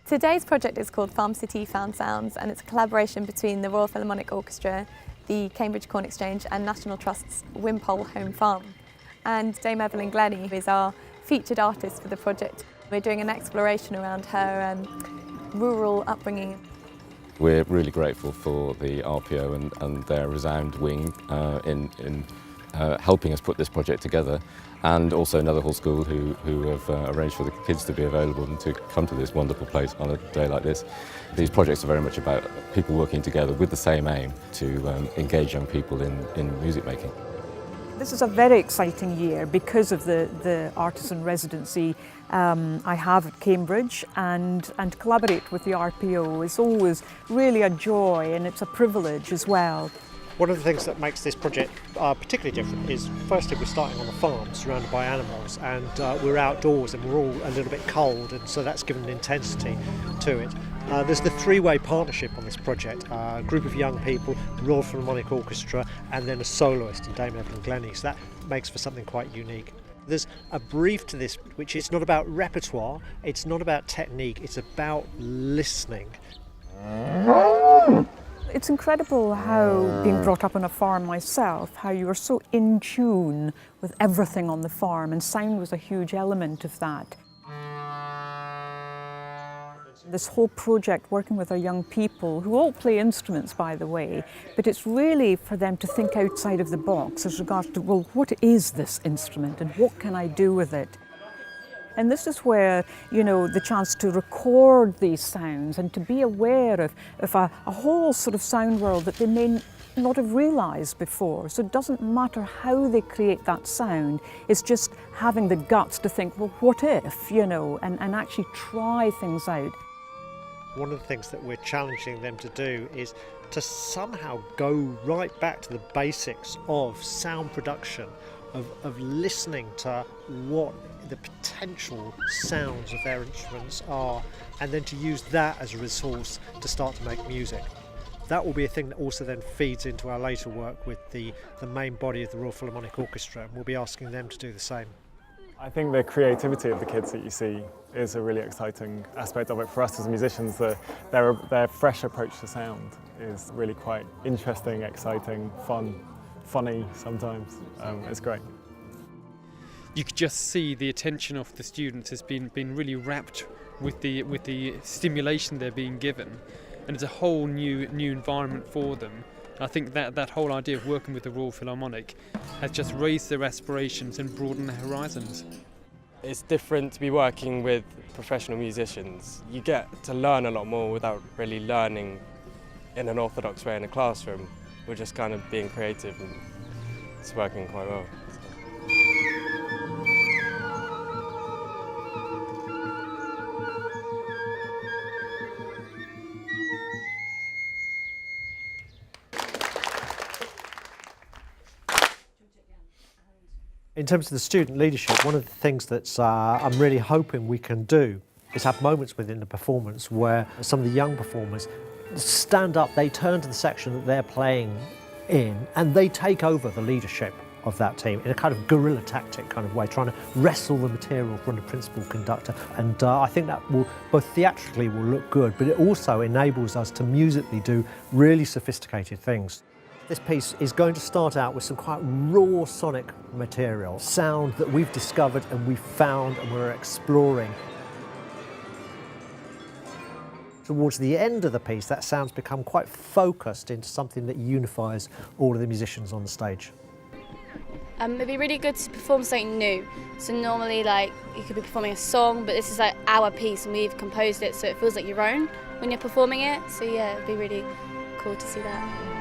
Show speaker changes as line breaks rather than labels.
Today's project is called Farm City Found Sounds, and it's a collaboration between the Royal Philharmonic Orchestra, the Cambridge Corn Exchange and National Trust's Wimpole Farm. And Dame Evelyn Glennie is our featured artist for the project. We're doing an exploration around her rural upbringing.
We're really grateful for the RPO and their resound wing in helping us put this project together, and also Netherhall School who have arranged for the kids to be available and to come to this wonderful place on a day like this. These projects are very much about people working together with the same aim to engage young people in music making.
This is a very exciting year because of the artisan residency I have at Cambridge, and to collaborate with the RPO is always really a joy, and it's a privilege as well.
One of the things that makes this project particularly different is, firstly, we're starting on a farm surrounded by animals, and we're outdoors and we're all a little bit cold, and so that's given an intensity to it. There's the three-way partnership on this project, a group of young people, the Royal Philharmonic Orchestra, and then a soloist in Dame Evelyn Glennie, so that makes for something quite unique. There's a brief to this which is not about repertoire, it's not about technique, it's about listening.
It's incredible how, being brought up on a farm myself, how you are so in tune with everything on the farm, and sound was a huge element of that. This whole project, working with our young people, who all play instruments, by the way, but it's really for them to think outside of the box as regards to, well, what is this instrument and what can I do with it? And this is where, you know, the chance to record these sounds and to be aware of a whole sort of sound world that they may not have realised before. So it doesn't matter how they create that sound, it's just having the guts to think, well, what if, you know, and actually try things out.
One of the things that we're challenging them to do is to somehow go right back to the basics of sound production, of listening to what the potential sounds of their instruments are, and then to use that as a resource to start to make music. That will be a thing that also then feeds into our later work with the main body of the Royal Philharmonic Orchestra, and we'll be asking them to do the same.
I think the creativity of the kids that you see is a really exciting aspect of it for us as musicians. Their fresh approach to sound is really quite interesting, exciting, fun, funny sometimes. It's great.
You could just see the attention of the students has been really wrapped with the stimulation they're being given, and it's a whole new environment for them. I think that whole idea of working with the Royal Philharmonic has just raised their aspirations and broadened their horizons.
It's different to be working with professional musicians. You get to learn a lot more without really learning in an orthodox way in a classroom. We're just kind of being creative, and it's working quite well.
In terms of the student leadership, one of the things that I'm really hoping we can do is have moments within the performance where some of the young performers stand up, they turn to the section that they're playing in, and they take over the leadership of that team in a kind of guerrilla tactic kind of way, trying to wrestle the material from the principal conductor. And I think that will, both theatrically will look good, but it also enables us to musically do really sophisticated things. This piece is going to start out with some quite raw sonic material, sound that we've discovered and we've found and we're exploring. Towards the end of the piece, that sound's become quite focused into something that unifies all of the musicians on the stage.
It'd be really good to perform something new. So normally, like, you could be performing a song, but this is like our piece and we've composed it so it feels like your own when you're performing it. So yeah, it'd be really cool to see that.